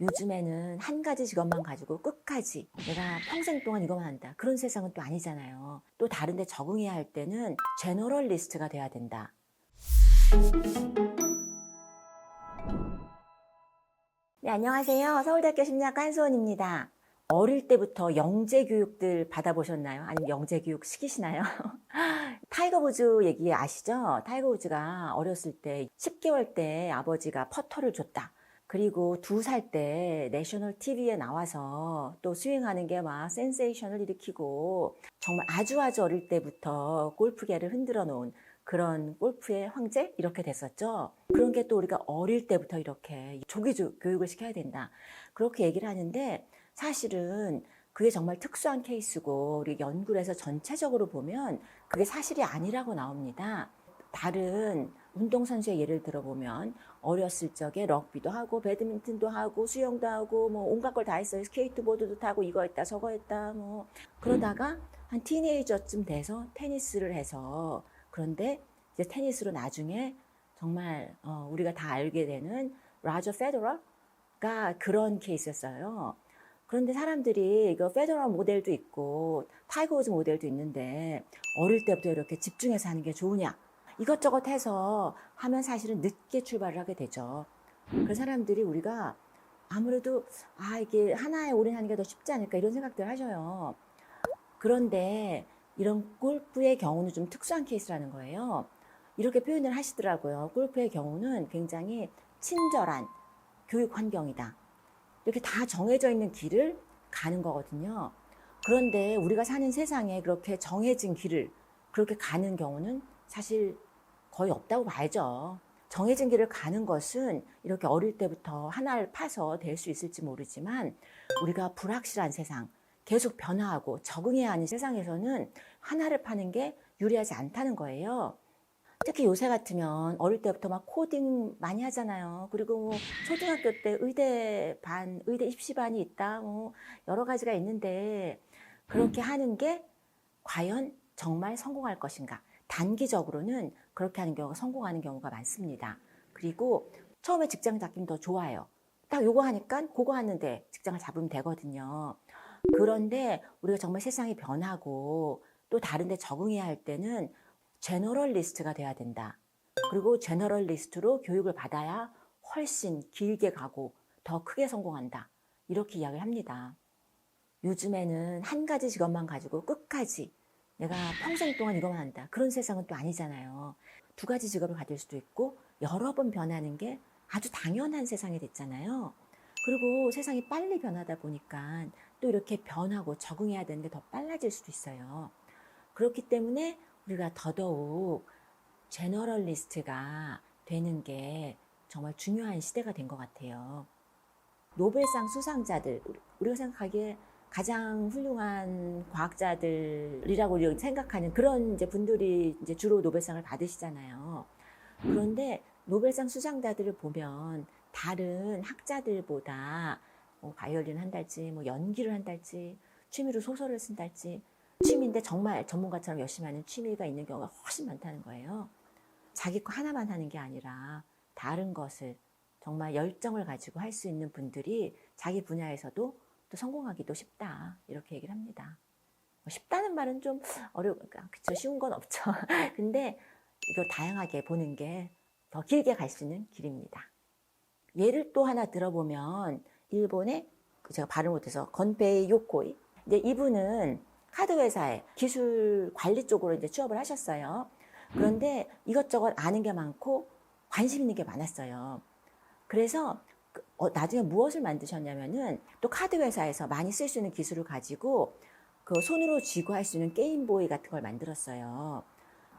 요즘에는 한 가지 직업만 가지고 끝까지 내가 평생 동안 이거만 한다. 그런 세상은 또 아니잖아요. 또 다른 데 적응해야 할 때는 제너럴리스트가 돼야 된다. 네, 안녕하세요. 서울대학교 심리학과 한수원입니다. 어릴 때부터 영재 교육들 받아보셨나요? 아니면 영재 교육 시키시나요? 타이거 우즈 얘기 아시죠? 타이거 우즈가 어렸을 때 10개월 때 아버지가 퍼터를 줬다. 그리고 2살 때 내셔널 TV에 나와서 또 스윙하는 게 막 센세이션을 일으키고 정말 아주 어릴 때부터 골프계를 흔들어 놓은 그런 골프의 황제? 이렇게 됐었죠. 그런 게 또 우리가 어릴 때부터 이렇게 조기 교육을 시켜야 된다. 그렇게 얘기를 하는데 사실은 그게 정말 특수한 케이스고 우리 연구를 해서 전체적으로 보면 그게 사실이 아니라고 나옵니다. 다른 운동선수의 예를 들어보면 어렸을 적에 럭비도 하고 배드민턴도 하고 수영도 하고 뭐 온갖 걸 다 했어요. 스케이트보드도 타고 이거 했다 저거 했다 뭐 그러다가 한 티네이저쯤 돼서 테니스를 해서 그런데 이제 테니스로 나중에 정말 우리가 다 알게 되는 라저 페더러가 그런 케이스였어요. 그런데 사람들이 이거 페더러 모델도 있고 타이거 우즈 모델도 있는데 어릴 때부터 이렇게 집중해서 하는 게 좋으냐 이것저것 해서 하면 사실은 늦게 출발을 하게 되죠. 그 사람들이 우리가 아무래도 이게 하나에 올인하는 게 더 쉽지 않을까 이런 생각들 하셔요. 그런데 이런 골프의 경우는 좀 특수한 케이스라는 거예요. 이렇게 표현을 하시더라고요. 골프의 경우는 굉장히 친절한 교육 환경이다. 이렇게 다 정해져 있는 길을 가는 거거든요. 그런데 우리가 사는 세상에 그렇게 정해진 길을 그렇게 가는 경우는 사실 거의 없다고 봐야죠. 정해진 길을 가는 것은 이렇게 어릴 때부터 하나를 파서 될 수 있을지 모르지만 우리가 불확실한 세상, 계속 변화하고 적응해야 하는 세상에서는 하나를 파는 게 유리하지 않다는 거예요. 특히 요새 같으면 어릴 때부터 막 코딩 많이 하잖아요. 그리고 뭐 초등학교 때 의대 입시반이 있다. 뭐 여러 가지가 있는데 그렇게 하는 게 과연 정말 성공할 것인가? 단기적으로는 그렇게 하는 경우가 성공하는 경우가 많습니다. 그리고 처음에 직장 잡기는 더 좋아요. 딱 요거 하니까 그거 하는데 직장을 잡으면 되거든요. 그런데 우리가 정말 세상이 변하고 또 다른 데 적응해야 할 때는 제너럴리스트가 돼야 된다. 그리고 제너럴리스트로 교육을 받아야 훨씬 길게 가고 더 크게 성공한다. 이렇게 이야기를 합니다. 요즘에는 한 가지 직업만 가지고 끝까지 내가 평생 동안 이거만 한다. 그런 세상은 또 아니잖아요. 2가지 직업을 가질 수도 있고 여러 번 변하는 게 아주 당연한 세상이 됐잖아요. 그리고 세상이 빨리 변하다 보니까 또 이렇게 변하고 적응해야 되는 게 더 빨라질 수도 있어요. 그렇기 때문에 우리가 더더욱 제너럴리스트가 되는 게 정말 중요한 시대가 된 것 같아요. 노벨상 수상자들, 우리가 생각하기에 가장 훌륭한 과학자들이라고 생각하는 그런 이제 분들이 이제 주로 노벨상을 받으시잖아요. 그런데 노벨상 수상자들을 보면 다른 학자들보다 뭐 바이올린을 한달지, 뭐 연기를 한달지, 취미로 소설을 쓴달지, 취미인데 정말 전문가처럼 열심히 하는 취미가 있는 경우가 훨씬 많다는 거예요. 자기 거 하나만 하는 게 아니라 다른 것을 정말 열정을 가지고 할 수 있는 분들이 자기 분야에서도 또 성공하기도 쉽다. 이렇게 얘기를 합니다. 쉽다는 말은 좀 그쵸. 쉬운 건 없죠. 근데 이거 다양하게 보는 게 더 길게 갈 수 있는 길입니다. 예를 또 하나 들어보면 일본의 제가 발음 못해서 건페이 요코이. 이제 이분은 카드 회사에 기술 관리 쪽으로 이제 취업을 하셨어요. 그런데 이것저것 아는 게 많고 관심 있는 게 많았어요. 그래서 나중에 무엇을 만드셨냐면은 또 카드 회사에서 많이 쓸 수 있는 기술을 가지고 그 손으로 쥐고 할 수 있는 게임보이 같은 걸 만들었어요.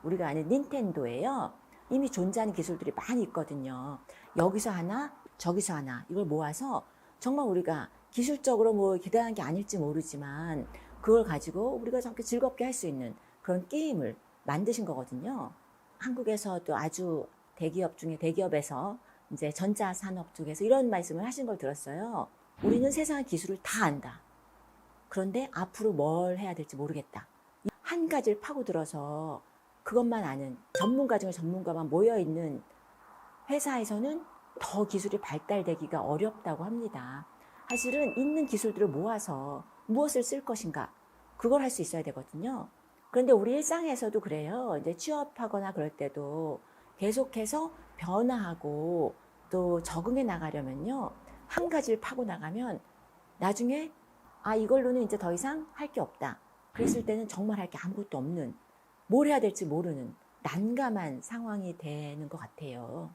우리가 아는 닌텐도예요. 이미 존재하는 기술들이 많이 있거든요. 여기서 하나, 저기서 하나 이걸 모아서 정말 우리가 기술적으로 뭐 대단한 게 아닐지 모르지만 그걸 가지고 우리가 저렇게 즐겁게 할 수 있는 그런 게임을 만드신 거거든요. 한국에서도 아주 대기업 중에 대기업에서 이제 전자산업 쪽에서 이런 말씀을 하신 걸 들었어요. 우리는 세상의 기술을 다 안다. 그런데 앞으로 뭘 해야 될지 모르겠다. 한 가지를 파고들어서 그것만 아는 전문가 중에 전문가만 모여있는 회사에서는 더 기술이 발달되기가 어렵다고 합니다. 사실은 있는 기술들을 모아서 무엇을 쓸 것인가, 그걸 할 수 있어야 되거든요. 그런데 우리 일상에서도 그래요. 이제 취업하거나 그럴 때도 계속해서 변화하고 또 적응해 나가려면요. 한 가지를 파고 나가면 나중에 이걸로는 이제 더 이상 할 게 없다. 그랬을 때는 정말 할 게 아무것도 없는, 뭘 해야 될지 모르는 난감한 상황이 되는 것 같아요.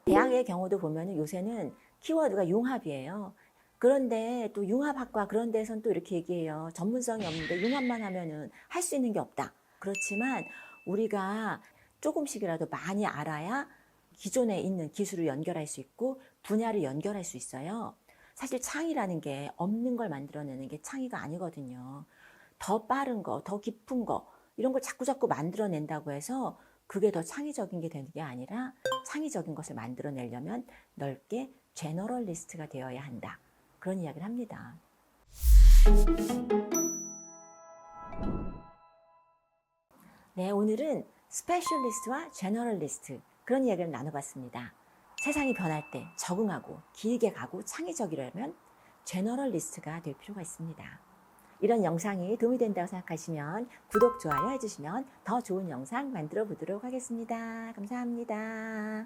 대학의 경우도 보면 요새는 키워드가 융합이에요. 그런데 또 융합학과 그런 데선 또 이렇게 얘기해요. 전문성이 없는데 융합만 하면은 할 수 있는 게 없다. 그렇지만 우리가 조금씩이라도 많이 알아야 기존에 있는 기술을 연결할 수 있고 분야를 연결할 수 있어요. 사실 창의라는 게 없는 걸 만들어내는 게 창의가 아니거든요. 더 빠른 거, 더 깊은 거, 이런 걸 자꾸자꾸 만들어낸다고 해서 그게 더 창의적인 게 되는 게 아니라 창의적인 것을 만들어내려면 넓게 제너럴리스트가 되어야 한다. 그런 이야기를 합니다. 네, 오늘은 스페셜리스트와 제너럴리스트 그런 이야기를 나눠봤습니다. 세상이 변할 때 적응하고 길게 가고 창의적이려면 제너럴리스트가 될 필요가 있습니다. 이런 영상이 도움이 된다고 생각하시면 구독, 좋아요 해주시면 더 좋은 영상 만들어 보도록 하겠습니다. 감사합니다.